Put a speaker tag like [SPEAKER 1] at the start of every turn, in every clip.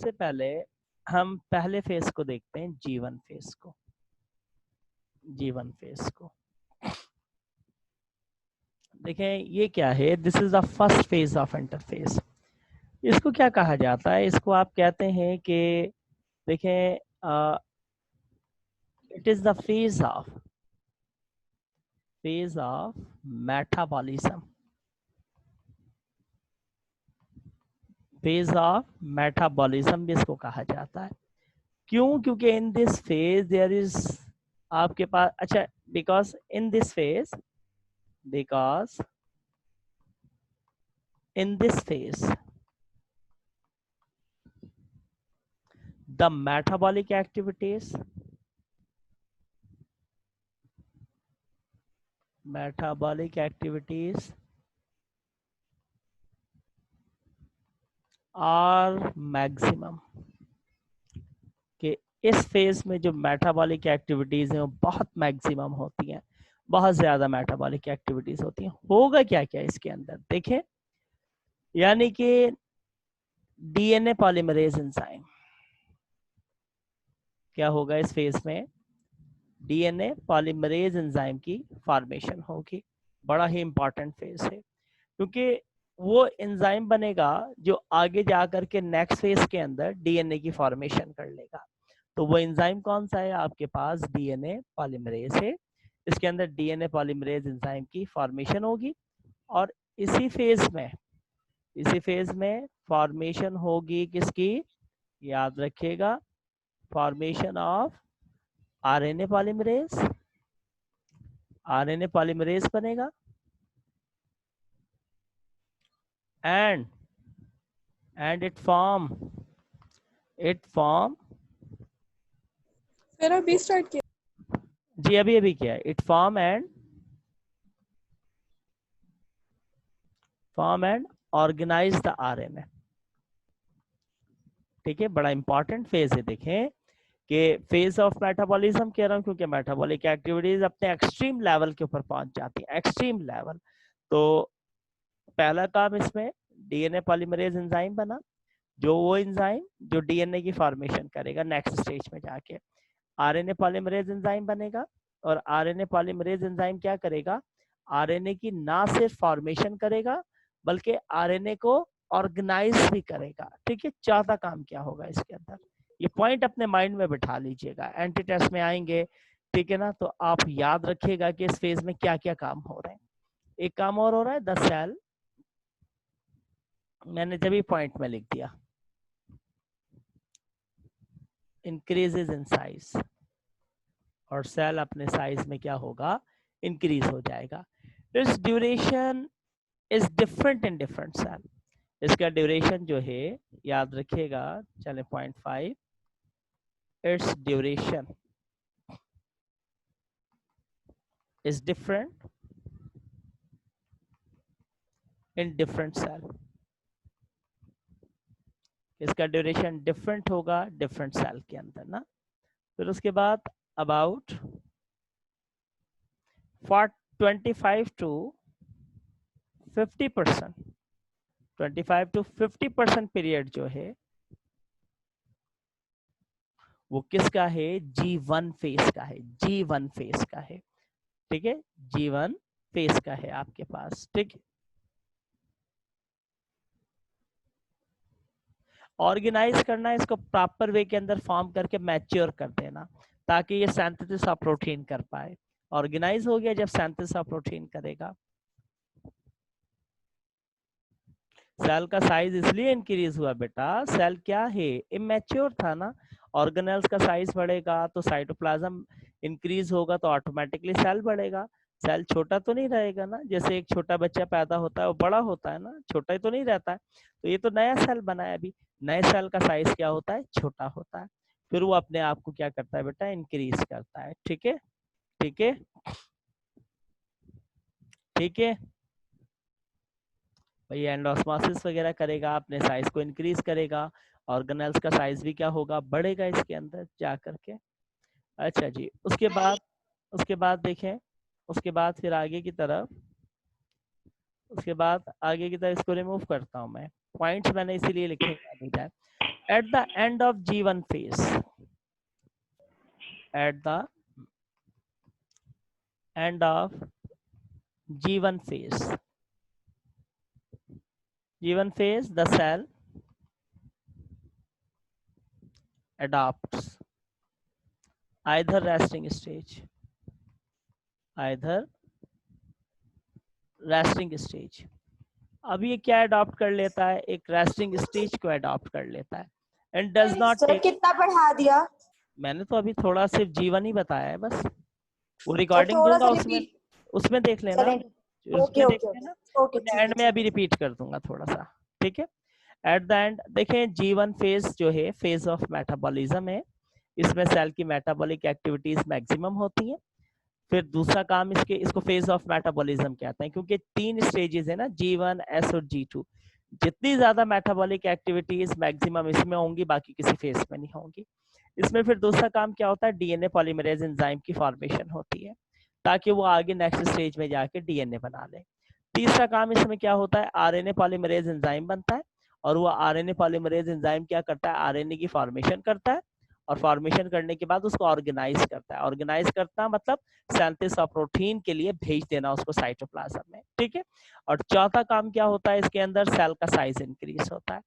[SPEAKER 1] सबसे पहले हम पहले फेज को देखते हैं, G1 फेज को। G1 फेज को देखें, ये क्या है? This is the first phase of interface. इसको क्या कहा जाता है? इसको आप कहते हैं कि देखें, it is the phase of metabolism. Phase of metabolism भी इसको कहा जाता है। क्यों? क्योंकि in this phase there is आपके पास, अच्छा, because in this phase the metabolic activities are maximum। कि इस फेज में जो मेटाबॉलिक एक्टिविटीज हैं वो बहुत मैक्सिमम होती हैं, बहुत ज्यादा मेटाबॉलिक एक्टिविटीज होती हैं। होगा क्या क्या इसके अंदर देखें, यानी कि डीएनए पॉलीमरेज एंजाइम, क्या होगा इस फेज में? डीएनए पॉलीमरेज एंजाइम की फॉर्मेशन होगी। बड़ा ही इंपॉर्टेंट फेज है, क्योंकि वो एंजाइम बनेगा जो आगे जाकर के नेक्स्ट फेज के अंदर डीएनए की फॉर्मेशन कर लेगा। तो वो एंजाइम कौन सा है? आपके पास डीएनए पॉलीमरेज है। इसके अंदर डीएनए पॉलीमरेज एंजाइम की फॉर्मेशन होगी और इसी फेज में फॉर्मेशन होगी किसकी? याद रखिएगा, फॉर्मेशन ऑफ आरएनए पॉलीमरेज बनेगा and it form
[SPEAKER 2] फिर अभी स्टार्ट किया
[SPEAKER 1] जी, अभी क्या है? It form and organise the RNA. ठीक है, बड़ा इंपॉर्टेंट फेज है। देखें कि फेज ऑफ मेटाबॉलिज्म कह रहा हूं क्योंकि मेटाबॉलिक एक्टिविटीज अपने एक्सट्रीम लेवल के ऊपर पहुंच जाती है, एक्सट्रीम लेवल। तो पहला काम इसमें डीएनए पॉलीमरेज एंजाइम बना, जो वो एंजाइम जो डीएनए की फॉर्मेशन करेगा नेक्स्ट स्टेज में जाके। आरएनए पॉलीमरेज एंजाइम बनेगा और आरएनए पॉलीमरेज एंजाइम क्या करेगा? आरएनए की ना सिर्फ फॉर्मेशन करेगा बल्कि आरएनए को ऑर्गेनाइज भी करेगा। ठीक है, चौथा काम क्या होगा इसके अंदर? ये पॉइंट अपने माइंड में बिठा लीजिएगा, एंटी टेस्ट में आएंगे। ठीक है ना, तो आप याद रखिएगा कि इस फेज में क्या क्या काम हो रहे हैं। एक काम और हो रहा है, द सेल, मैंने जब ही पॉइंट में लिख दिया, इंक्रीजेज इन साइज, और सेल अपने साइज में क्या होगा? इंक्रीज हो जाएगा। Its duration is different in different cell. इसका ड्यूरेशन जो है, याद रखिएगा, चले 0.5, its duration is different in different cell. इसका ड्यूरेशन डिफरेंट होगा डिफरेंट सेल के अंदर ना। फिर उसके बाद अबाउट 25 to 50%, 25 to 50% पीरियड जो है वो किसका है? G1 फेज का है, G1 फेज का है। ठीक है, G1 फेज का है आपके पास। ठीक, ऑर्गेनाइज करना, इसको प्रॉपर वे के अंदर फॉर्म करके मैच्योर कर देना ताकि ये सिंथेसिस ऑफ प्रोटीन कर पाए। ऑर्गेनाइज हो गया जब सिंथेसिस ऑफ प्रोटीन करेगा। सेल का साइज इसलिए इंक्रीज हुआ बेटा, सेल क्या है? इमेच्योर था ना। ऑर्गेनेल्स का साइज बढ़ेगा तो साइटोप्लाज्म इंक्रीज होगा तो ऑटोमेटिकली सेल बढ़ेगा। सेल छोटा तो नहीं रहेगा ना, जैसे एक छोटा बच्चा पैदा होता है वो बड़ा होता है ना, छोटा ही तो नहीं रहता है। तो ये तो नया सेल बना है, अभी नए सेल का साइज क्या होता है? छोटा होता है। फिर वो अपने आप को क्या करता है बेटा? इंक्रीज करता है। ठीक है, ठीक है, ठीक है भाई। एंडोस्मोसिस वगैरह करेगा, अपने साइज को इंक्रीज करेगा, ऑर्गेनेल्स का साइज भी क्या होगा? बढ़ेगा इसके अंदर जा करके। अच्छा जी, उसके बाद देखें, उसके बाद फिर आगे की तरफ, उसके बाद आगे की तरफ इसको रिमूव करता हूं मैं, पॉइंट्स मैंने इसीलिए लिखे याद हो जाए। at the end of G1 phase, at the end of G1 phase, G1 phase, the cell adopts either resting stage, either resting stage. अब ये क्या अडॉप्ट कर लेता है, एक रेस्टिंग स्टेज को अडॉप्ट कर लेता है and does not
[SPEAKER 2] sir
[SPEAKER 1] take.
[SPEAKER 2] कितना पढ़ा दिया?
[SPEAKER 1] मैंने तो अभी थोड़ा सिर्फ जीवन ही बताया है बस, वो
[SPEAKER 2] सर
[SPEAKER 1] रिकॉर्डिंग
[SPEAKER 2] थोड़ा
[SPEAKER 1] दूंगा
[SPEAKER 2] सा
[SPEAKER 1] उसमें,
[SPEAKER 2] रिपीट
[SPEAKER 1] उसमें देख लेना,
[SPEAKER 2] करें। ओके
[SPEAKER 1] उसमें देख
[SPEAKER 2] ओके
[SPEAKER 1] लेना,
[SPEAKER 2] ओके
[SPEAKER 1] मैं
[SPEAKER 2] ठीक
[SPEAKER 1] एंड
[SPEAKER 2] है
[SPEAKER 1] में
[SPEAKER 2] ठीक
[SPEAKER 1] अभी रिपीट कर दूंगा थोड़ा सा, ठीक है। एट द एंड देखें G1 फेज जो है फेज ऑफ मेटाबॉलिज्म है, इसमें सेल की मेटाबॉलिक एक्टिविटीज मैक्सिमम होती हैं। फिर दूसरा काम इसको फेज ऑफ मेटाबॉलिज्म कहते हैं, क्योंकि 3 स्टेजेस है ना, G1, S और G2। जितनी ज्यादा मेटाबॉलिक एक्टिविटीज मैक्सिमम इसमें होंगी, बाकी किसी फेज में नहीं होंगी। इसमें फिर दूसरा काम क्या होता है, डीएनए पॉलीमरेज एंजाइम की फॉर्मेशन होती है, ताकि वो आगे नेक्स्ट स्टेज में जाके डीएनए बना ले। तीसरा काम इसमें क्या होता है, आरएनए पॉलीमरेज एंजाइम बनता है, और वो आरएनए पॉलीमरेज एंजाइम क्या करता है, आरएनए की फॉर्मेशन करता है, और फॉर्मेशन करने के बाद उसको ऑर्गेनाइज करता है। ऑर्गेनाइज करता मतलब सिंथेसिस ऑफ प्रोटीन के लिए भेज देना उसको साइटोप्लाज्म में, ठीक है। और चौथा काम क्या होता है, इसके अंदर सेल का साइज इंक्रीज होता है।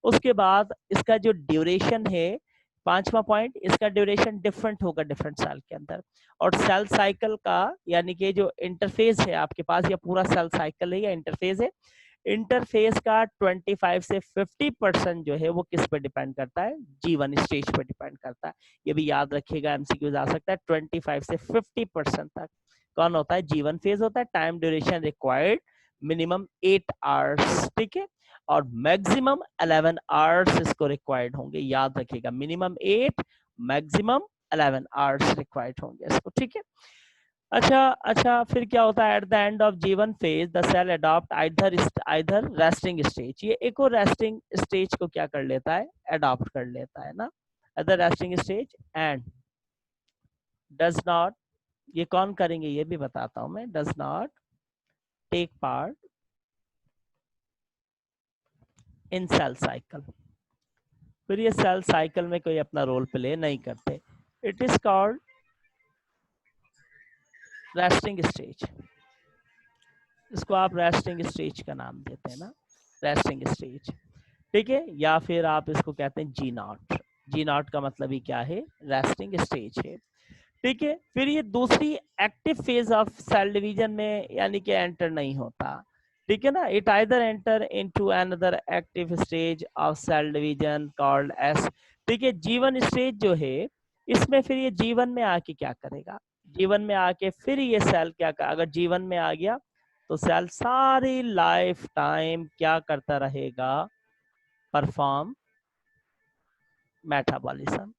[SPEAKER 1] उसके बाद इसका जो ड्यूरेशन है, 5वां पॉइंट, इसका ड्यूरेशन डिफरेंट होगा डिफरेंट सेल के अंदर। और सेल साइकिल का यानी कि जो इंटरफेस है आपके पास, या पूरा सेल साइकिल है या इंटरफेस है, इंटरफेस का 25 से 50% जो है वो किस पे डिपेंड करता है, G1 स्टेज पे डिपेंड करता है। ये भी याद रखिएगा, एमसीक्यूज आ सकता है। 25 से 50% तक कौन होता है, G1 फेज होता है। Time duration required minimum 8 hours, ठीक है, और मैक्सिमम 11 आवर्स इसको रिक्वायर्ड होंगे, याद रखिएगा, मिनिमम 8, मैक्सिमम 11 आवर्स रिक्वायर्ड होंगे इसको, ठीक है। अच्छा, फिर क्या होता है, at the end of G1 phase the cell adopt either resting stage, ये एक और रेस्टिंग स्टेज को क्या कर लेता है, अडॉप्ट कर लेता है ना, other resting stage, and does not, ये कौन करेंगे ये भी बताता हूं मैं, does not take part in cell cycle. फिर ये सेल साइकिल में कोई अपना रोल प्ले नहीं करते। It is called resting stage, इसको आप रेस्टिंग स्टेज का नाम देते हैं ना, रेस्टिंग स्टेज, ठीक है। या फिर आप इसको कहते हैं G0। G0 का मतलब ही क्या है, रेस्टिंग स्टेज है, ठीक है। फिर ये दूसरी active phase of cell division में यानी कि एंटर नहीं होता, ठीक है ना। It either enter into another active stage of cell division called S, ठीक है। G1 स्टेज जो है, इसमें फिर ये G1 में आके क्या करेगा, G1 में आके फिर ये सेल क्या कर, अगर G1 में आ गया तो सेल सारी लाइफ टाइम क्या करता रहेगा, परफॉर्म मेटाबॉलिज्म,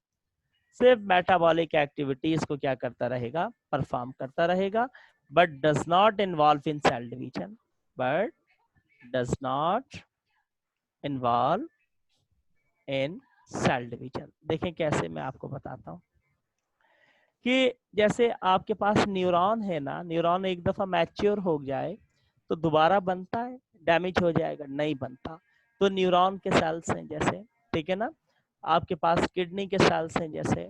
[SPEAKER 1] सिर्फ मेटाबॉलिक एक्टिविटीज को क्या करता रहेगा, परफॉर्म करता रहेगा, but does not involve in cell division, but does not involve in cell division. देखें कैसे, मैं आपको बताता हूं कि जैसे आपके पास न्यूरॉन है ना, न्यूरॉन एक दफा मैच्योर हो जाए तो दोबारा बनता है, डैमेज हो जाएगा, नहीं बनता। तो न्यूरॉन के सेल्स हैं जैसे, ठीक है ना, आपके पास किडनी के सेल्स हैं जैसे,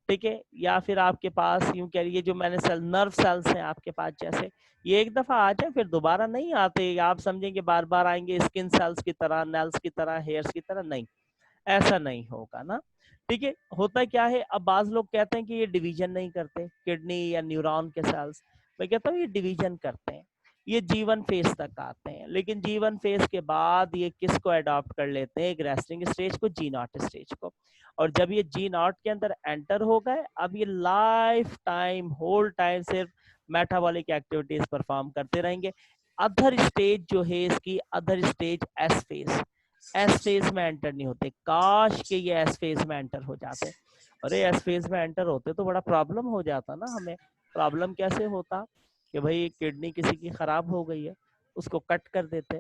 [SPEAKER 1] ठीक है, या फिर आपके पास यूं कह लीजिए जो मैंने सेल, नर्व सेल्स हैं आपके पास जैसे, ये एक दफा आ जाए फिर दोबारा नहीं आते, आप समझेंगे बार बार आएंगे, स्किन सेल्स की तरह, नेल्स की तरह, हेयर्स की तरह, नहीं, ऐसा नहीं होगा ना, ठीक है। होता क्या है, अब बाज लोग कहते हैं कि ये डिवीजन नहीं करते किडनी या न्यूरॉन के सेल्स, मैं कहता हूँ ये डिवीजन करते हैं, ये G1 फेज तक आते हैं, लेकिन G1 फेज के बाद ये किसको अडॉप्ट कर लेते हैं, एक रेस्टिंग स्टेज को, G0 स्टेज को। और जब ये G0 के अंदर एंटर हो गए, अब ये लाइफ टाइम, होल टाइम सिर्फ मेटाबॉलिक एक्टिविटीज परफॉर्म करते रहेंगे। अदर स्टेज जो है इसकी, other stage S phase, S phase में एंटर नहीं होते, काश के ये एस फेज में एंटर हो जाते। अरे एस फेज में एंटर होते तो बड़ा प्रॉब्लम हो जाता ना हमें। प्रॉब्लम कैसे होता कि भाई किडनी किसी की खराब हो गई है, उसको कट कर देते,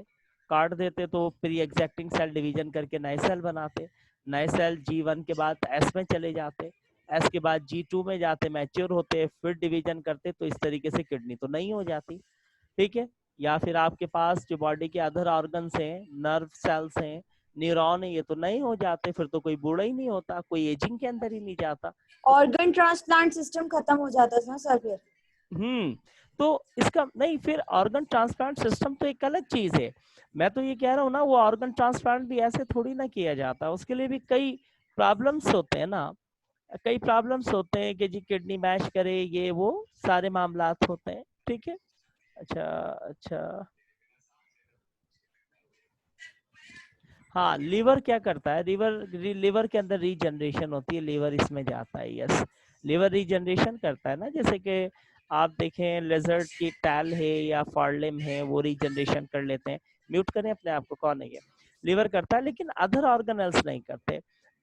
[SPEAKER 1] काट देते, तो फिर एग्जैक्टिंग सेल डिवीजन करके नए सेल बनाते, नए सेल G1 के बाद एस में चले जाते, एस के बाद G2 में जाते, मैच्योर होते, फिर डिवीजन करते, तो इस तरीके से किडनी तो नहीं हो जाती, ठीक है। या फिर आपके पास जो बॉडी के अदर ऑर्गन्स हैं, नर्व सेल्स हैं, न्यूरॉन है ये तो नहीं हो जाते, फिर तो कोई बूढ़ा ही नहीं होता, कोई एजिंग के अंदर ही नहीं जाता।
[SPEAKER 2] ऑर्गन ट्रांसप्लांट सिस्टम खत्म हो जाता है ना सर फिर।
[SPEAKER 1] तो इसका नहीं, फिर ऑर्गन ट्रांसप्लांट सिस्टम तो एक अलग चीज है। मैं तो ये कह रहा हूँ ना, वो ऑर्गन ट्रांसप्लांट भी ऐसे थोड़ी ना किया जाता, उसके लिए भी कई प्रॉब्लम्स होते हैं ना, कई प्रॉब्लम्स होते हैं कि जी किडनी मैश करे, ये वो सारे मामलात होते हैं। ठीक है। अच्छा अच्छा, हाँ लीवर क्या करता है, लीवर के अंदर रीजनरेशन होती है, लीवर इसमें जाता है। यस, लीवर रीजनरेशन करता है ना, जैसे कि आप देखें लेजर्ड की टैल है या फॉर्लिम है, वो रीजनरेशन कर लेते हैं। म्यूट करें अपने आप को, कौन है ये, लीवर करता है, लेकिन अदर ऑर्गेनल्स नहीं करते।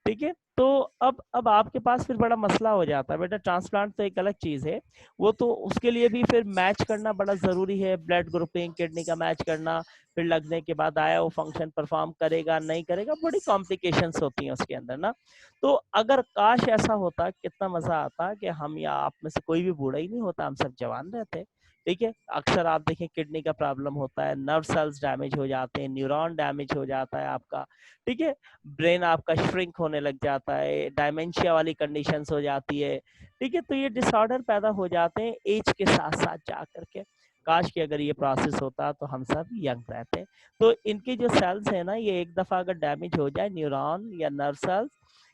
[SPEAKER 1] ठीक है। तो अब आपके पास फिर बड़ा मसला हो जाता है बेटा, ट्रांसप्लांट तो एक अलग चीज है, वो तो उसके लिए भी फिर मैच करना बड़ा जरूरी है, ब्लड ग्रुपिंग किडनी का मैच करना, फिर लगने के बाद आया वो फंक्शन परफॉर्म करेगा नहीं करेगा, बड़ी कॉम्प्लिकेशंस होती हैं उसके अंदर ना। तो अगर काश ऐसा होता, कितना मजा आता कि हम या आप में से कोई भी बूढ़ा ही नहीं होता, हम सब जवान रहते। ठीक है। अक्सर आप देखें किडनी का प्रॉब्लम होता है, नर्व सेल्स डैमेज हो जाते हैं, न्यूरॉन डैमेज हो जाता है आपका। ठीक है। ब्रेन आपका श्रिंक होने लग जाता है, डायमेंशिया वाली कंडीशंस हो जाती है। ठीक है। तो ये डिसऑर्डर पैदा हो जाते हैं एज के साथ साथ जा करके। काश कि अगर ये प्रोसेस होता तो हम सब यंग रहते। तो इनके जो सेल्स है ना, ये एक दफा अगर डैमेज हो जाए, न्यूरॉन या नर्व सेल्स,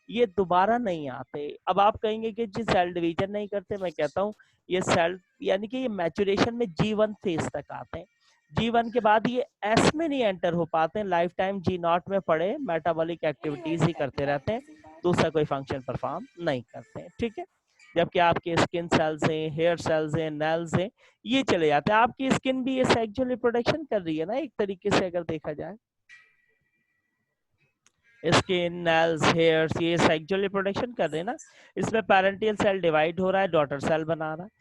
[SPEAKER 1] ये दोबारा नहीं आते। अब आप कहेंगे कि जी सेल डिवीजन नहीं करते, मैं कहता हूँ ये सेल यानी कि ये मैचुरेशन में G1 फेज तक आते हैं। G1 के बाद ये एस में नहीं एंटर हो पाते हैं, लाइफ टाइम G0 में पड़े मेटाबॉलिक एक्टिविटीज ही करते रहते हैं, दूसरा कोई फंक्शन परफॉर्म नहीं करते हैं। ठीक है। जबकि आपके स्किन सेल्स हैं, हेयर सेल्स हैं, नेल्स हैं, ये चले जाते हैं। आपकी स्किन भी ये सेक्सुअल रिप्रोडक्शन कर रही है ना, एक तरीके से अगर देखा जाए, स्किन नेल्स हेयर्स ये सेक्सुअल रिप्रोडक्शन कर रहे हैं ना, इसमें पैरेंटियल सेल डिवाइड हो रहा है, डॉटर सेल बना रहा है।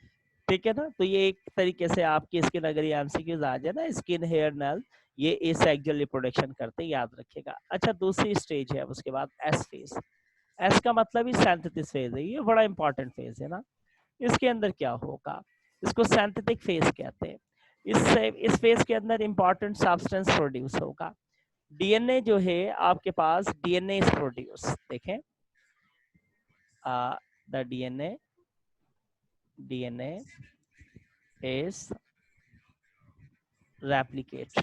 [SPEAKER 1] ठीक है ना। तो ये एक तरीके से आपकी स्किन, अगर ये एमसीक्यूज आ जाए ना, स्किन हेयर नेल ये सेक्सुअल रिप्रोडक्शन करते हैं, याद रखिएगा। अच्छा, दूसरी स्टेज है उसके बाद एस फेज। एस का मतलब ही सिंथेसिस फेज है, ये बड़ा इंपॉर्टेंट फेज है ना। इसके अंदर क्या होगा, इसको सिंथेटिक फेज कहते हैं। इस फेज के अंदर इंपॉर्टेंट सब्सटेंस प्रोड्यूस होगा। डीएनए जो है आपके पास, डीएनए इज प्रोड्यूस, देखें the DNA is replicate.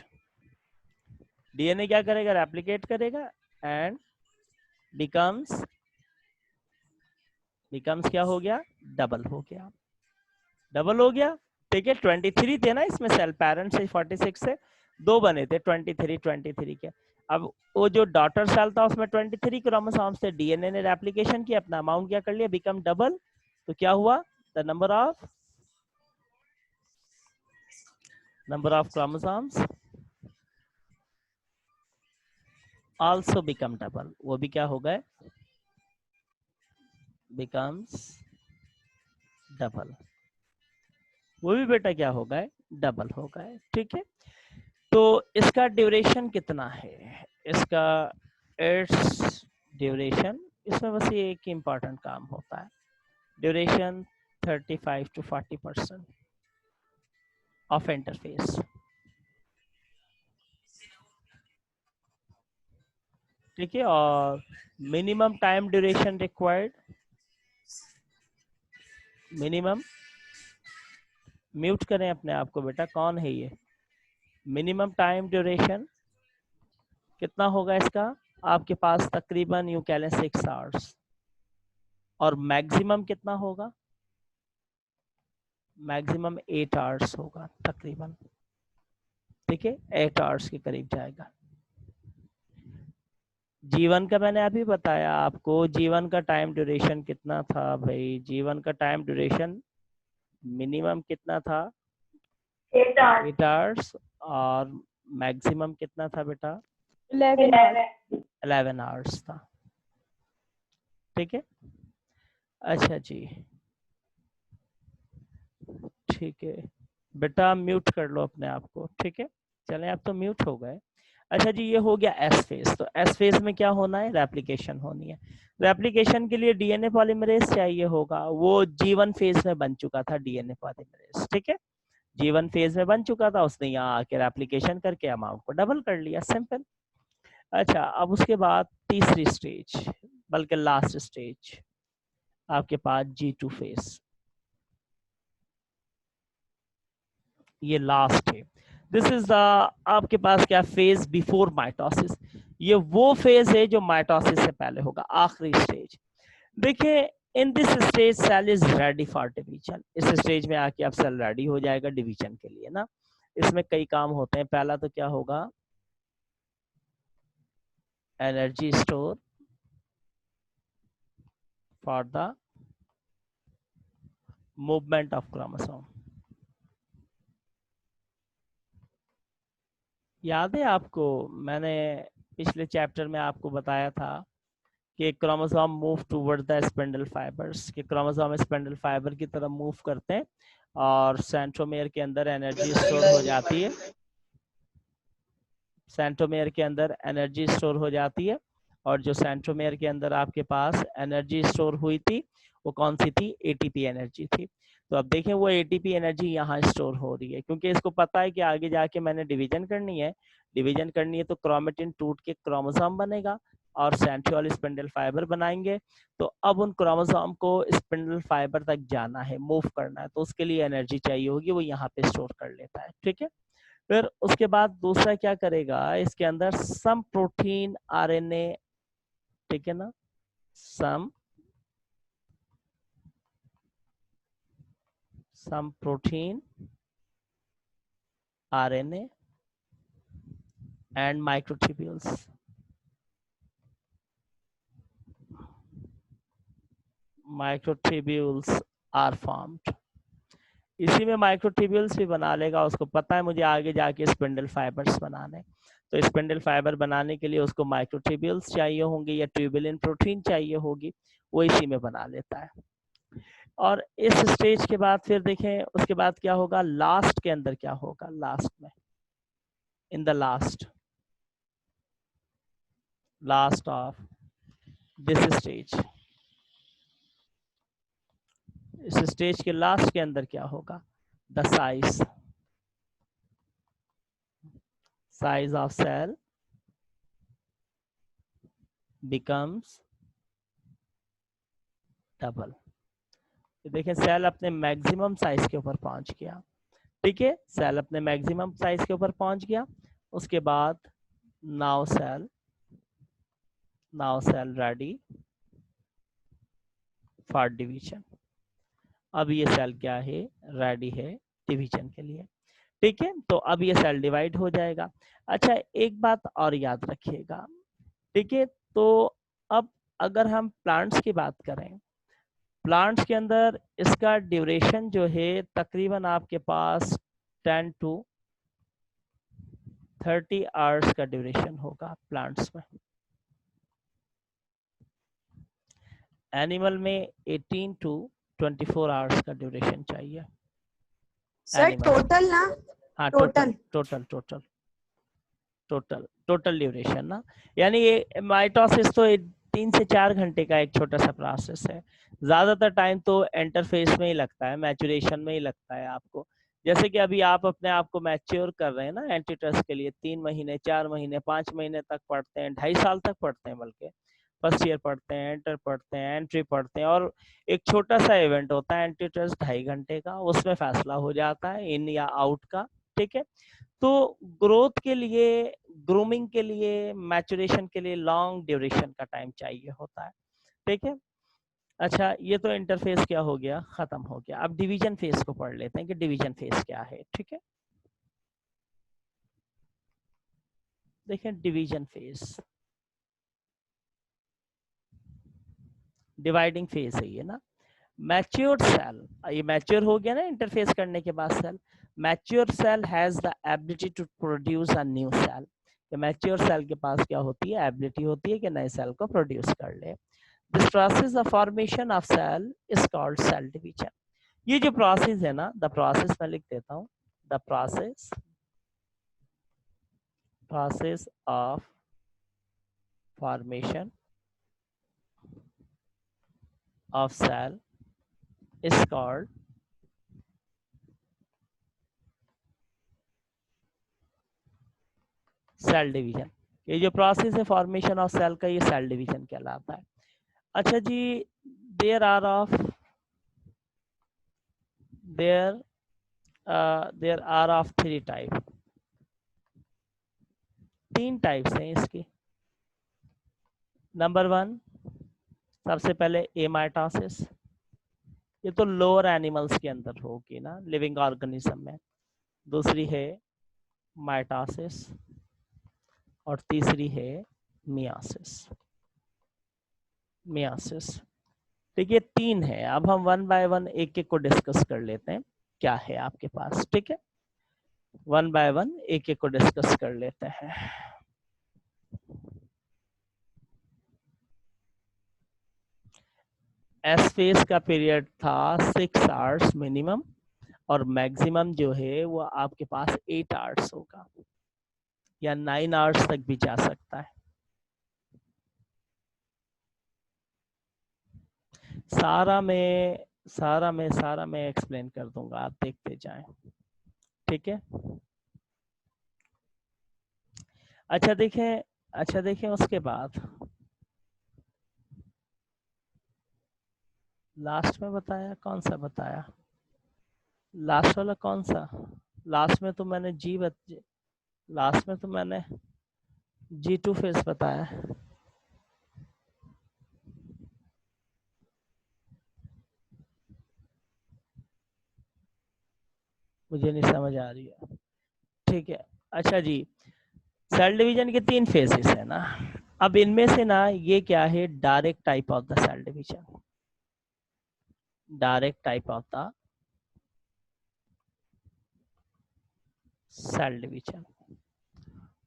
[SPEAKER 1] DNA क्या करेगा, रेप्लिकेट करेगा एंड बिकम्स क्या हो गया, डबल हो गया, डबल हो गया। ठीक है। 23 थे ना इसमें सेल, पेरेंट्स से 46 से दो बने थे, 23 के। अब वो जो डॉटर सेल था उसमें 23 क्रोमोसोम्स थे, डीएनए ने रेप्लिकेशन किया, अपना अमाउंट क्या कर लिया, बिकम डबल। तो क्या हुआ, the number of chromosomes also become double, वो भी क्या हो गए, बिकम्स डबल, वो भी बेटा क्या हो गए, डबल हो गए। ठीक है। तो इसका ड्यूरेशन कितना है, इसका इट्स ड्यूरेशन, इसमें बस ये एक इम्पॉर्टेंट काम होता है, ड्यूरेशन 35 to 40% ऑफ इंटरफेस। ठीक है। और minimum time duration required, minimum, mute करें अपने आप को बेटा, कौन है ये, मिनिमम टाइम ड्यूरेशन कितना होगा इसका, आपके पास तकरीबन यूं कह लें 6 आवर्स। और मैक्सिमम कितना होगा, मैक्सिमम 8 आवर्स होगा तकरीबन। ठीक है। 8 आवर्स के करीब जाएगा। जीवन का मैंने अभी बताया आपको, जीवन का टाइम ड्यूरेशन कितना था भाई, जीवन का टाइम ड्यूरेशन मिनिमम कितना था, 8 आवर्स, और मैक्सिमम कितना था बेटा, 11 आवर्स था। ठीक है। अच्छा जी, ठीक है बेटा, म्यूट कर लो अपने आप को। ठीक है। चलें, आप तो म्यूट हो गए। अच्छा जी, ये हो गया एस फेज। तो एस फेज में क्या होना है, रेप्लिकेशन होनी है। रेप्लिकेशन के लिए डीएनए पॉलीमरेज चाहिए होगा, वो जीवन फेज में बन चुका था डीएनए पॉलीमरेज। ठीक है। जीवन फेज में बन चुका था, उसने यहाँ आके रेप्लिकेशन करके अमाउंट को डबल कर लिया, सिंपल। अच्छा, अब उसके बाद तीसरी स्टेज, बल्कि लास्ट स्टेज आपके पास G2 फेज, ये लास्ट है। दिस इज द आपके पास क्या फेज बिफोर माइटोसिस, ये वो फेज है जो माइटोसिस से पहले होगा, आखिरी स्टेज। देखिए in this stage cell is ready for division, इस स्टेज में आके अब सेल रेडी हो जाएगा डिवीजन के लिए ना। इसमें कई काम होते हैं, पहला तो क्या होगा, energy store for the movement of chromosome. याद है आपको, मैंने पिछले चैप्टर में आपको बताया था कि chromosome move toward the spindle fibres, कि क्रोमोसोम स्पिंडल फाइबर की तरफ मूव करते हैं और सेंट्रोमेयर के अंदर एनर्जी स्टोर हो जाती है, सेंट्रोमेयर के अंदर एनर्जी स्टोर हो जाती है। और जो सेंट्रोमेयर के अंदर आपके पास एनर्जी स्टोर हुई थी वो कौन सी थी, एटीपी एनर्जी थी। तो अब देखें वो एटीपी एनर्जी यहाँ स्टोर हो रही है, क्योंकि इसको पता है कि आगे जाके मैंने डिवीजन करनी है, डिवीजन करनी है तो क्रोमेटिन टूट के क्रोमोसोम बनेगा और सेंट्रियोल स्पिंडल फाइबर बनाएंगे। तो अब उन क्रोमोसोम को स्पिंडल फाइबर तक जाना है, मूव करना है, तो उसके लिए एनर्जी चाहिए होगी, वो यहाँ पे स्टोर कर लेता है, ठीक है। फिर उसके बाद दूसरा क्या करेगा, इसके अंदर सम प्रोटीन आरएनए, ठीक है ना, some protein RNA and microtubules, are formed. इसी में माइक्रोट्यूब्यूल्स भी बना लेगा, उसको पता है मुझे आगे जाके स्पिंडल फाइबर्स बनाने, तो स्पिंडल फाइबर बनाने के लिए उसको माइक्रोट्यूब्यूल्स चाहिए होंगे या ट्यूबुलिन प्रोटीन चाहिए होगी, वो इसी में बना लेता है। और इस स्टेज के बाद फिर देखें उसके बाद क्या होगा, लास्ट के अंदर क्या होगा, लास्ट में, in the last of this stage, इस स्टेज के लास्ट के अंदर क्या होगा, the size of cell becomes double. देखें सेल अपने मैक्सिमम साइज के ऊपर पहुंच गया, ठीक है, सेल अपने मैक्सिमम साइज के ऊपर पहुंच गया। उसके बाद now cell ready for division, अब ये सेल क्या है, रेडी है डिवीजन के लिए, ठीक है। तो अब ये सेल डिवाइड हो जाएगा। अच्छा एक बात और याद रखिएगा, ठीक है, तो अब अगर हम प्लांट्स की बात करें, प्लांट्स के अंदर इसका ड्यूरेशन जो है तकरीबन आपके पास 10 to 30 आवर्स का ड्यूरेशन होगा प्लांट्स में, एनिमल में 18 to 24 आवर्स का ड्यूरेशन चाहिए।
[SPEAKER 2] सर टोटल ना,
[SPEAKER 1] हाँ
[SPEAKER 2] टोटल
[SPEAKER 1] टोटल ड्यूरेशन ना, यानी ये माइटोसिस तो 3 से 4 घंटे का एक छोटा सा प्रोसेस है, ज्यादातर टाइम तो इंटरफेस में ही लगता है, मैचुरेशन में ही लगता है आपको। जैसे कि अभी आप अपने आप को मैच्योर कर रहे हैं ना एंटीट्रस्ट के लिए, 3 महीने 4 महीने 5 महीने तक पढ़ते हैं, 2.5 साल तक पढ़ते हैं, बल्कि फर्स्ट ईयर पढ़ते हैं, एंटर पढ़ते हैं, एंट्री पढ़ते हैं, और एक छोटा सा इवेंट होता है एंटीट्रस्ट 2.5 घंटे का, उसमें फैसला हो जाता है इन या आउट का, ठीक है। तो ग्रोथ के लिए, ग्रूमिंग के लिए, मैचुरेशन के लिए लॉन्ग ड्यूरेशन का टाइम चाहिए होता है, ठीक है। अच्छा ये तो इंटरफेस क्या हो गया, खत्म हो गया। अब डिवीजन फेज को पढ़ लेते हैं कि डिवीजन फेज क्या है, ठीक है। देखें डिवीजन फेज, डिवाइडिंग फेज है ये ना। मैच्योर सेल, ये मैच्योर हो गया ना इंटरफेस करने के बाद cell, mature cell has the ability to produce a new cell, mature cell के पास क्या होती है, एबिलिटी होती है कि नए सेल को प्रोड्यूस कर ले। This process of formation of cell is called cell division. ये जो प्रोसेस है ना, द प्रोसेस मैं लिख देता हूँ, the process of formation of cell is called cell division. ये जो प्रोसेस है फॉर्मेशन ऑफ सेल का, ये सेल डिवीजन कहलाता है। अच्छा जी, there are of 3 type, 3 types हैं इसकी। नंबर 1, सबसे पहले एमाइटोसिस, ये तो लोअर एनिमल्स के अंदर होगी ना, लिविंग ऑर्गेनिज्म में। दूसरी है माइटोसिस और तीसरी है मियासिस। ठीक है, 3 है। अब हम 1 बाय 1 एक एक को डिस्कस कर लेते हैं, क्या है आपके पास। ठीक है, 1 बाय 1 एक एक को डिस्कस कर लेते हैं। एस फेज का पीरियड था 6 आवर्स मिनिमम, और मैक्सिमम जो है वो आपके पास 8 आवर्स होगा, या 9 आवर्स तक भी जा सकता है। सारा मैं एक्सप्लेन कर दूंगा, आप देखते जाएं। ठीक है, अच्छा देखें उसके बाद लास्ट में बताया, कौन सा बताया लास्ट वाला, कौन सा? लास्ट में तो मैंने G2 फेज बताया। मुझे नहीं समझ आ रही है। ठीक है, अच्छा जी, सेल डिवीजन के 3 फेजेस है ना। अब इनमें से ना ये क्या है, direct type of the cell division. Direct type of the cell division.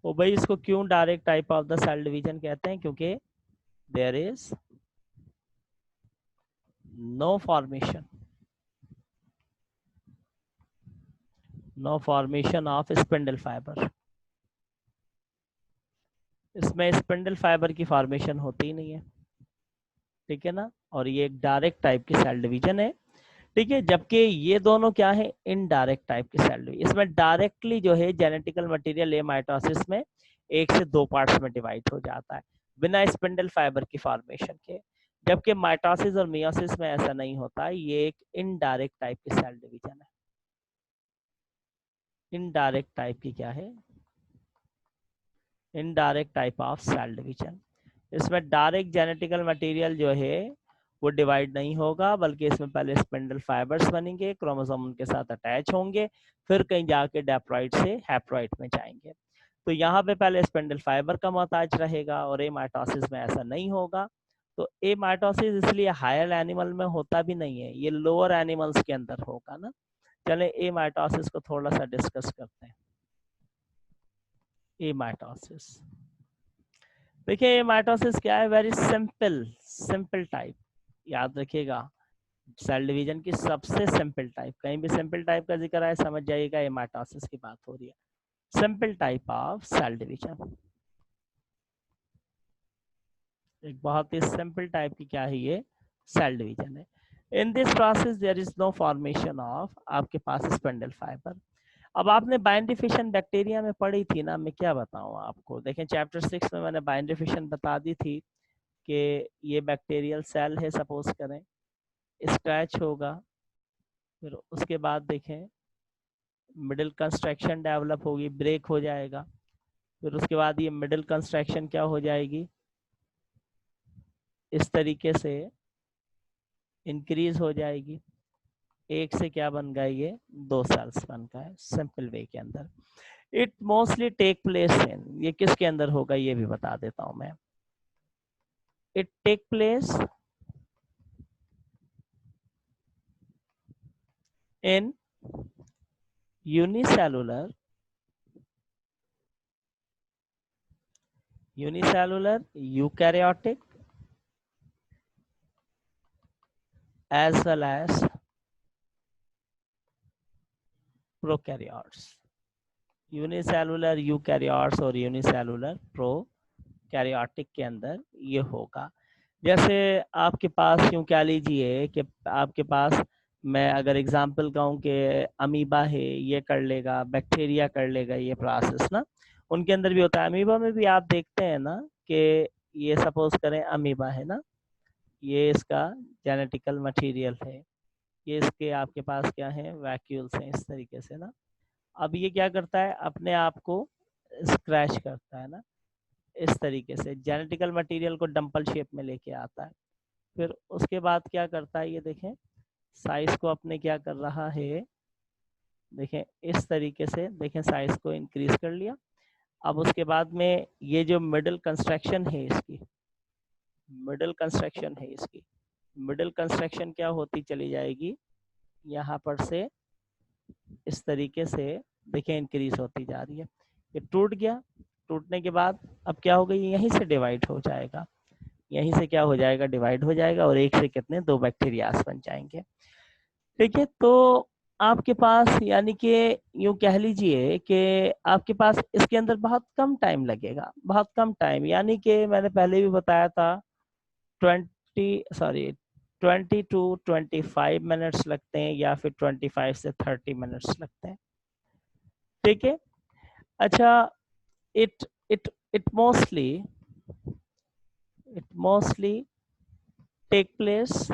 [SPEAKER 1] ओ भाई, इसको क्यों direct type of the cell division कहते हैं? क्योंकि there is no formation of spindle fibre. इसमें स्पिंडल फाइबर की फॉर्मेशन होती ही नहीं है। ठीक है ना, और ये एक डायरेक्ट टाइप की सेल डिवीजन है। ठीक है, जबकि ये दोनों क्या है, इनडायरेक्ट टाइप की सेल डिवीजन। इसमें डायरेक्टली जो है जेनेटिकल मटेरियल ए माइटोसिस में 1 से 2 पार्ट्स में डिवाइड हो जाता है बिना स्पिंडल फाइबर की फॉर्मेशन के, जबकि माइटोसिस और मियोसिस में ऐसा नहीं होता। ये एक इनडायरेक्ट टाइप की सेल डिवीजन है। इनडायरेक्ट टाइप की क्या है, indirect type of cell division. इसमें डायरेक्ट जेनेटिकल मटेरियल जो है वो डिवाइड नहीं होगा, बल्कि इसमें पहले स्पिंडल फाइबर्स बनेंगे, क्रोमोसोम उनके साथ अटैच होंगे, फिर कहीं जाके डैप्लॉइड से हैप्लॉइड में जाएंगे। तो यहाँ पे पहले स्पिंडल फाइबर का मोहताज रहेगा, और ए माइटोसिस में ऐसा नहीं होगा। तो ए माइटोसिस इसलिए हायर एनिमल में होता भी नहीं है, ये लोअर एनिमल्स के अंदर होगा ना। चले ए माइटोसिस को थोड़ा सा डिस्कस करते हैं। ए माइटोसिस, देखिए माइटोसिस क्या है, वेरी सिंपल टाइप। याद रखिएगा, सेल डिवीजन की सबसे सिंपल टाइप, कहीं भी सिंपल टाइप का जिक्र है समझ जाइएगा ये माइटोसिस की बात हो रही है। Simple type of cell division, एक बहुत ही सिंपल टाइप की क्या है ये, सेल डिवीजन है। In this process there is no formation of आपके पास स्पिंडल फाइबर। अब आपने बाइंडरी फिशन बैक्टीरिया में पढ़ी थी ना, मैं क्या बताऊं आपको। देखें चैप्टर 6 में मैंने बाइंडरी फिशन बता दी थी कि ये बैक्टीरियल सेल है, सपोज करें, स्क्रैच होगा, फिर उसके बाद देखें मिडिल कंस्ट्रक्शन डेवलप होगी, ब्रेक हो जाएगा, फिर उसके बाद ये मिडिल कंस्ट्रक्शन क्या हो जाएगी, इस तरीके से इंक्रीज हो जाएगी। एक से क्या बन गया, ये 2 सेल्स बन गए सिंपल वे के अंदर। It mostly take place in, ये किसके अंदर होगा ये भी बता देता हूं मैं। It take place in unicellular eukaryotic as well as prokaryotes। Unicellular eukaryotes और यूनिसेलुलर प्रोकैरियोटिक के अंदर ये होगा। जैसे आपके पास यूं कह लीजिए कि आपके पास, मैं अगर एग्जांपल कहूँ कि अमीबा है, ये कर लेगा, बैक्टीरिया कर लेगा ये प्रोसेस ना, उनके अंदर भी होता है। अमीबा में भी आप देखते हैं ना कि ये सपोज करें अमीबा है ना, ये इसका जेनेटिकल मटेरियल है, ये इसके आपके पास क्या है, वैक्यूल्स हैं इस तरीके से ना। अब ये क्या करता है, अपने आप को स्क्रैच करता है ना, इस तरीके से जेनेटिकल मटेरियल को डंपल शेप में लेके आता है। फिर उसके बाद क्या करता है, ये देखें साइज को अपने क्या कर रहा है, देखें इस तरीके से, देखें साइज को इंक्रीज कर लिया। अब उसके बाद में ये जो मिडिल कंस्ट्रक्शन है इसकी, मिडिल कंस्ट्रक्शन है इसकी, मिडिल कंस्ट्रक्शन क्या होती चली जाएगी, यहाँ पर से इस तरीके से देखें इंक्रीज होती जा रही है। ये टूट गया, टूटने के बाद अब क्या होगा, ये यहीं से डिवाइड हो जाएगा, यहीं से क्या हो जाएगा, डिवाइड हो जाएगा, और एक से कितने, 2 बैक्टीरियाज बन जाएंगे। ठीक है, तो आपके पास यानी कि यूं कह लीजिए कि आपके पास इसके अंदर बहुत कम टाइम लगेगा, बहुत कम टाइम, यानी कि मैंने पहले भी बताया था 20 टू 25 मिनट्स लगते हैं, या फिर 25 से 30 मिनट्स लगते हैं। ठीक है, अच्छा, it it mostly take place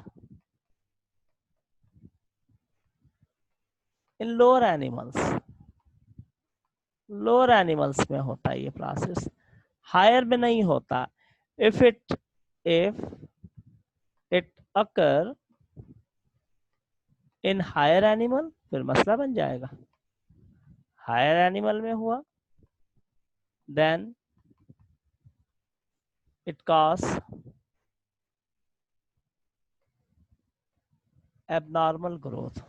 [SPEAKER 1] in lower animals, lower animals में होता है ये प्रोसेस, हायर में नहीं होता। If it occur in higher animal, फिर मसला बन जाएगा, हायर एनिमल में हुआ, then it cause abnormal growth,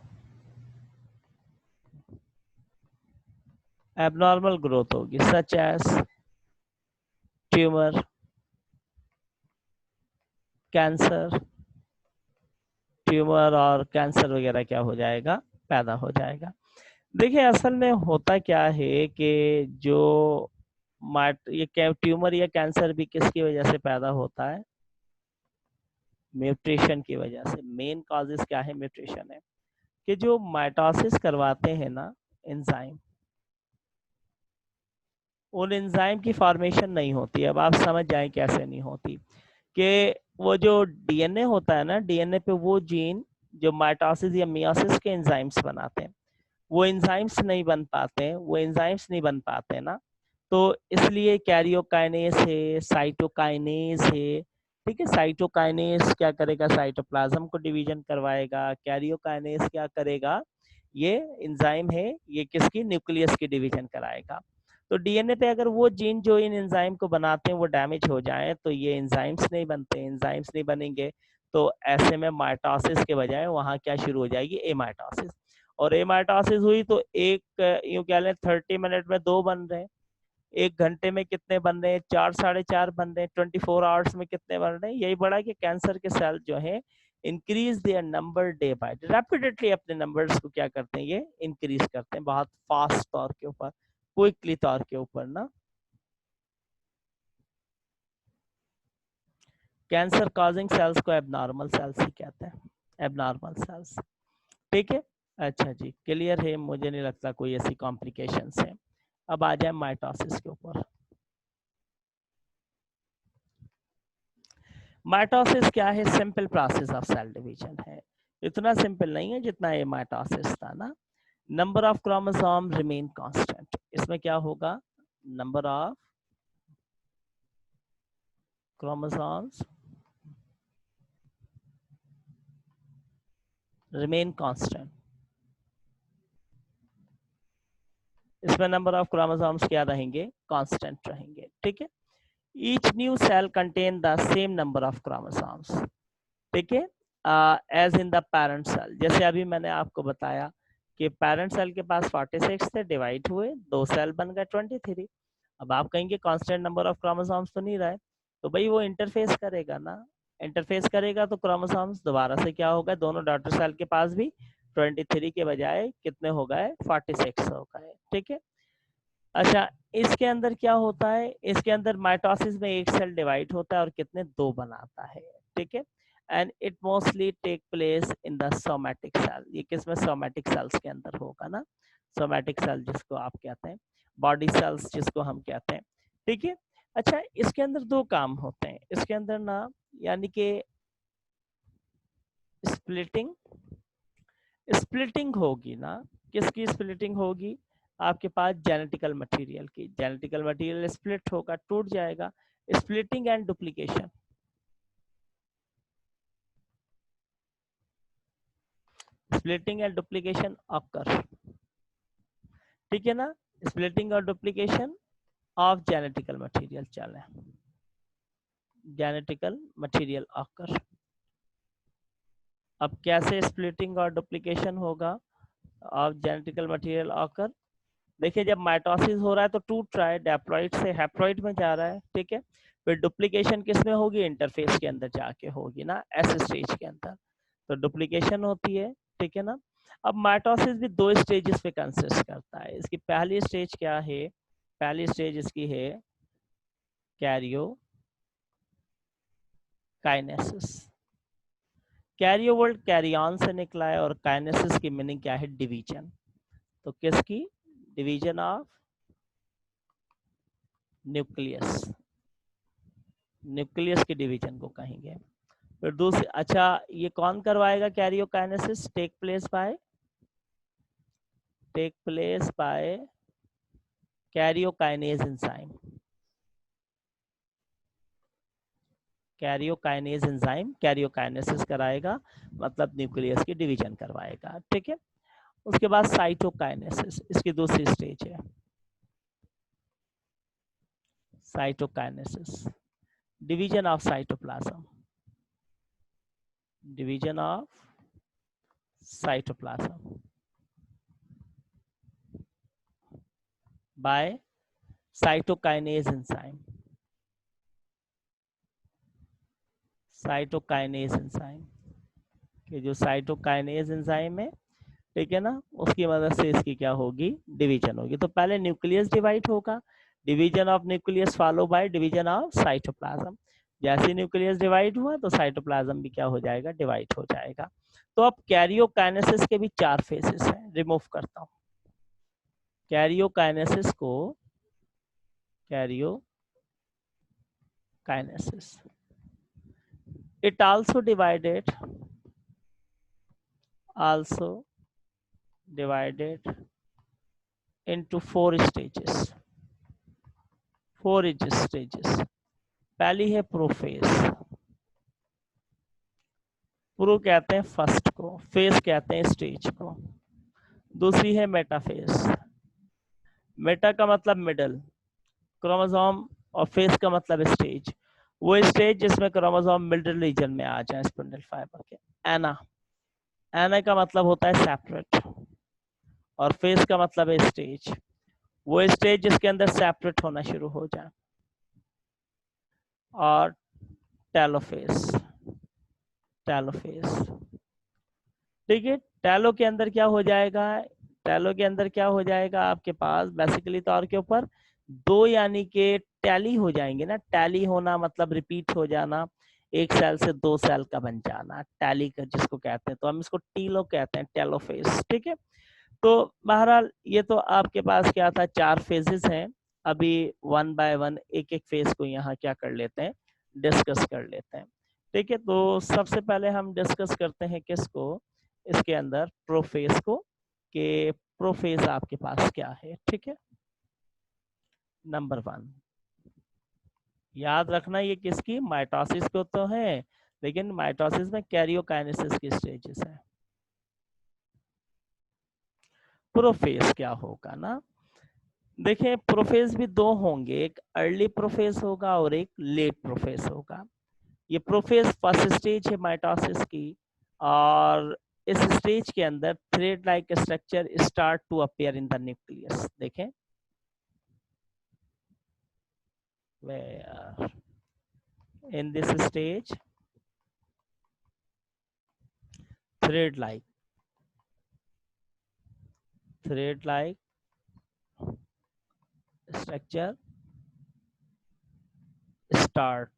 [SPEAKER 1] abnormal growth होगी, such as tumour, cancer, tumour और कैंसर वगैरह क्या हो जाएगा, पैदा हो जाएगा। देखिए असल में होता क्या है कि जो ये ट्यूमर या कैंसर भी किसकी वजह से पैदा होता है, म्यूटेशन की वजह से। मेन कॉजेस क्या है, म्यूटेशन है, कि जो माइटोसिस करवाते हैं ना एंजाइम, उन एंजाइम की फॉर्मेशन नहीं होती। अब आप समझ जाएं कैसे नहीं होती, कि वो जो डीएनए होता है ना, डीएनए पे वो जीन जो माइटोसिस या मियोसिस के एंजाइम्स बनाते हैं, वो एंजाइम्स नहीं बन पाते हैं, वो एंजाइम्स नहीं बन पाते ना, तो इसलिए कैरियोकाइनेस है, साइटोकाइनेस है। ठीक है, साइटोकाइनेस क्या करेगा, साइटोप्लाज्म को डिवीजन करवाएगा, कैरियोकाइनेस क्या करेगा, ये एंजाइम है, ये किसकी, न्यूक्लियस की डिवीजन कराएगा। तो डीएनए पे अगर वो जीन जो इन एंजाइम को बनाते हैं वो डैमेज हो जाए, तो ये एंजाइम्स नहीं बनते, एंजाइम्स नहीं बनेंगे, तो ऐसे में माइटोसिस के बजाय वहां क्या शुरू हो जाएगी, एमाइटोसिस। और एमाइटोसिस हुई तो एक यूं कह लें 30 मिनट में 2 बन रहे हैं, 1 घंटे में कितने बन रहे हैं, 4 साढ़े 4 बन रहे हैं, 24 आवर्स में कितने बन रहे हैं। यही बड़ा कि कैंसर के सेल जो है increase their number day by day, rapidly अपने नंबर्स को क्या करते हैं, ये इंक्रीज करते हैं, बहुत फास्ट तौर के ऊपर, क्विकली तौर के ऊपर ना। कैंसर कॉजिंग सेल्स को एबनॉर्मल सेल्स ही कहते हैं, एबनॉर्मल सेल्स। ठीक है, अच्छा जी, क्लियर है, मुझे नहीं लगता कोई ऐसी कॉम्प्लिकेशंस है। अब आ जाए माइटोसिस के ऊपर। माइटोसिस क्या है, simple process of cell division है, इतना सिंपल नहीं है जितना ये माइटोसिस था ना। Number of chromosome remain constant, इसमें क्या होगा, number of chromosomes remain constant, इसमें नंबर ऑफ क्रोमोसोम्स क्या रहेंगे, कांस्टेंट रहेंगे। ठीक है, each new cell contain the same number of chromosomes. ठीक है, as in the parent cell, जैसे अभी मैंने आपको बताया कि पेरेंट सेल के पास 46 थे, डिवाइड हुए, 2 सेल बन गए 23। अब आप कहेंगे कांस्टेंट नंबर ऑफ क्रोमोसोम्स तो नहीं रहे, तो भाई वो इंटरफेस करेगा ना, इंटरफेस करेगा तो क्रोमोसोम्स दोबारा से क्या होगा, दोनों डॉटर सेल के पास भी 23 के बजाय कितने हो गए, 46 हो गए। ठीक है, अच्छा, इसके अंदर क्या होता है, इसके अंदर माइटोसिस में एक सेल डिवाइड होता है और कितने, 2 बनाता है। ठीक है, and it mostly take place in the somatic cell. ये किसमें? सोमैटिक सेल्स के अंदर होगा ना, सोमैटिक सेल जिसको आप कहते हैं, बॉडी सेल्स जिसको हम कहते हैं, ठीक है। अच्छा, इसके अंदर दो काम होते हैं इसके अंदर ना, यानी कि स्प्लिटिंग, स्प्लिटिंग होगी ना, किसकी स्प्लिटिंग होगी? आपके पास जेनेटिकल मटेरियल की, जेनेटिकल मटेरियल स्प्लिट होगा, टूट जाएगा, splitting and duplication, splitting and duplication occur, ठीक है ना, स्प्लिटिंग और डुप्लीकेशन ऑफ जेनेटिकल मटेरियल चले, जेनेटिकल मटेरियल ऑकर। अब कैसे स्प्लिटिंग और डुप्लीकेशन होगा ऑफ जेनेटिकल मटेरियल ऑकर? देखिए, जब माइटोसिस हो रहा है तो टूट रहा है, डैप्लॉइड से हैप्लॉइड में जा रहा है, ठीक है। फिर डुप्लीकेशन किस में होगी? इंटरफेस के अंदर जाके होगी ना, एस स्टेज के अंदर, तो डुप्लीकेशन होती है, ठीक है ना। अब माइटोसिस भी दो स्टेजेस पे कंसिस्ट करता है। इसकी पहली स्टेज क्या है? पहली स्टेज इसकी है karyokinesis. Karyo word karyon से निकला है और काइनेसिस की मीनिंग क्या है? डिवीजन। तो किसकी? डिवीजन ऑफ न्यूक्लियस, न्यूक्लियस के डिवीजन को कहेंगे। फिर दूसरी, अच्छा ये कौन करवाएगा karyokinesis? Take place by karyokinase enzyme, karyokinase enzyme karyokinesis कराएगा, मतलब न्यूक्लियस की डिवीजन करवाएगा, ठीक है। उसके बाद साइटोकाइनेसिस, इसकी दूसरी स्टेज है cytokinesis, division of cytoplasm, division of cytoplasm by cytokinase enzyme, cytokinase enzyme कि जो साइटोकाइनेज एंजाइम है, ठीक है ना, उसकी मदद से इसकी क्या होगी? डिवीजन होगी। तो पहले न्यूक्लियस डिवाइड होगा, division of nucleus follow by division of cytoplasm. जैसे न्यूक्लियस डिवाइड हुआ तो साइटोप्लाज्म भी क्या हो जाएगा? डिवाइड हो जाएगा। तो अब कैरियोकाइनेसिस के भी चार फेजेस हैं, रिमूव करता हूं कैरियोकाइनेसिस को, karyokinesis it also divided into four stages, पहली है प्रोफेज, प्रो कहते हैं फर्स्ट को, फेज कहते हैं स्टेज को। दूसरी है मेटाफेज, मेटा का मतलब मिडल, क्रोमोसोम, और फेज का मतलब स्टेज, वो स्टेज जिसमें क्रोमोसोम मिडल रीजन में आ जाए स्पिंडल फाइबर के। एना, एना का मतलब होता है सेपरेट, और फेज का मतलब है स्टेज, वो स्टेज जिसके अंदर सेपरेट होना शुरू हो जाए। और टेलोफेज, टेलोफेज, ठीक है। टेलो के अंदर क्या हो जाएगा? टेलो के अंदर क्या हो जाएगा? आपके पास बेसिकली तौर के ऊपर दो, यानी कि टैली हो जाएंगे ना। टैली होना मतलब रिपीट हो जाना, एक सेल से दो सेल का बन जाना, टैली का जिसको कहते हैं, तो हम इसको टीलो कहते हैं, टेलोफेज, ठीक है। तो बहरहाल ये तो आपके पास क्या था? चार फेजेस हैं। अभी वन बाय वन एक एक फेज को यहाँ क्या कर लेते हैं? डिस्कस कर लेते हैं, ठीक है। तो सबसे पहले हम डिस्कस करते हैं किसको? इसके अंदर प्रोफेज को, कि प्रोफेज आपके पास क्या है, ठीक है। नंबर वन, याद रखना ये किसकी? माइटोसिस को तो है, लेकिन माइटोसिस में कैरियोकाइनेसिस की स्टेजेस है। प्रोफेज क्या होगा ना, देखें प्रोफेज भी दो होंगे, एक अर्ली प्रोफेज होगा और एक लेट प्रोफेज होगा। ये प्रोफेज फर्स्ट स्टेज है माइटोसिस की, और इस स्टेज के अंदर thread like structure start to appear in the nucleus. देखें, where in this stage thread like structure start।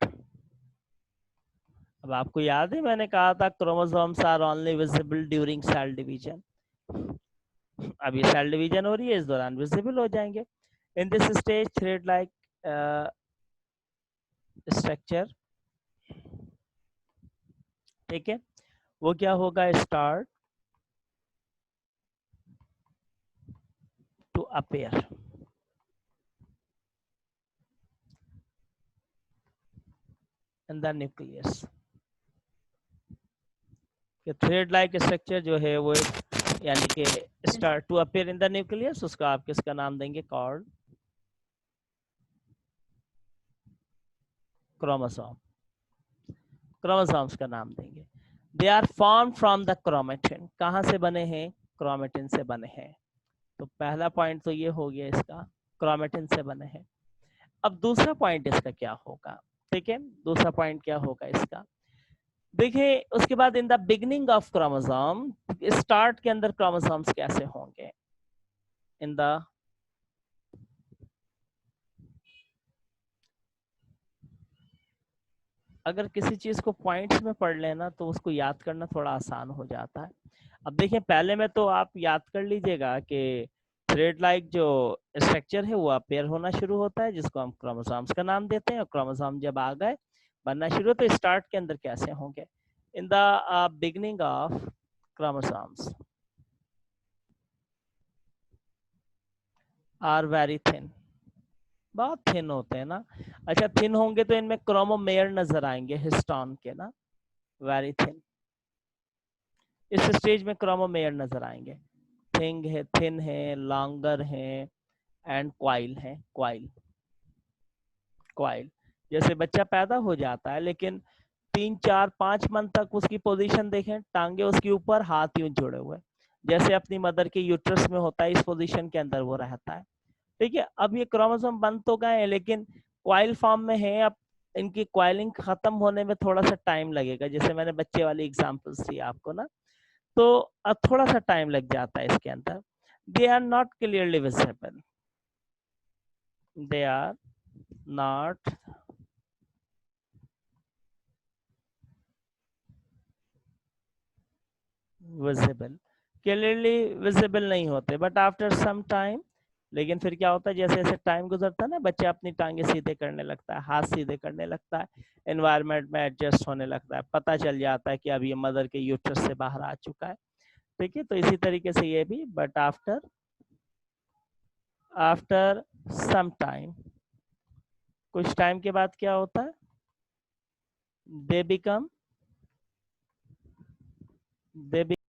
[SPEAKER 1] अब आपको याद है मैंने कहा था chromosomes are only visible during cell division. अब ये सेल डिवीजन हो रही है, इस दौरान विजिबल हो जाएंगे। In this stage thread like structure, ठीक है, वो क्या होगा, start to appear. In the nucleus, thread like structure जो है वो यानी कि start to appear in the nucleus, उसका आप किसका नाम देंगे, कॉल्ड क्रोमोसोम, क्रोमोसोम्स का नाम देंगे। They are form from the chromatin, कहाँ से बने हैं, क्रोमेटिन से बने हैं। तो पहला पॉइंट तो ये हो गया इसका, क्रोमेटिन से बने हैं। अब दूसरा पॉइंट इसका क्या होगा, ठीक है, दूसरा पॉइंट क्या होगा इसका, देखिए उसके बाद इन the beginning of chromosome, start के अंदर क्रोमोसोम्स कैसे होंगे, इन द अगर किसी चीज को पॉइंट्स में पढ़ लेना तो उसको याद करना थोड़ा आसान हो जाता है। अब देखिए पहले में तो आप याद कर लीजिएगा कि थ्रेड लाइक जो स्ट्रक्चर है वो अपेयर होना शुरू होता है, जिसको हम क्रोमोसोम्स का नाम देते हैं, और क्रोमोसोम जब आ गए बनना शुरू, तो स्टार्ट के अंदर कैसे होंगे, in the beginning of chromosomes are very thin, बहुत थिन होते हैं ना। अच्छा थिन होंगे तो इनमें क्रोमोमेयर नजर आएंगे हिस्टोन के ना, वेरी थिन, इस स्टेज में क्रोमोमेयर नजर आएंगे, थिंग है, थिन है, लॉन्गर है, एंड क्वाइल है, क्वाइल, क्वाइल। जैसे बच्चा पैदा हो जाता है लेकिन 3 4 5 मंथ तक उसकी पोजीशन देखें, टांगे उसके ऊपर, हाथ यूं जुड़े हुए, जैसे अपनी मदर के यूट्रस में होता है, इस पोजीशन के अंदर वो रहता है, ठीक है। अब ये क्रोमोसोम बन तो गए लेकिन क्वाइल फॉर्म में है, अब इनकी क्वाइलिंग खत्म होने में थोड़ा सा टाइम लगेगा, जैसे मैंने बच्चे वाली एग्जांपल्स दी आपको ना, तो अब थोड़ा सा टाइम लग जाता है इसके अंदर। They are not clearly visible, they are not visible, clearly visible नहीं होते, बट आफ्टर सम टाइम, लेकिन फिर क्या होता है, जैसे जैसे टाइम गुजरता है ना, बच्चा अपनी टांगे सीधे करने लगता है, हाथ सीधे करने लगता है, एनवायरनमेंट में एडजस्ट होने लगता है, पता चल जाता है कि अब ये मदर के यूट्रस से बाहर आ चुका है, ठीक है। तो इसी तरीके से ये भी, but after after some time, कुछ टाइम के बाद क्या होता है, दे बिकम दे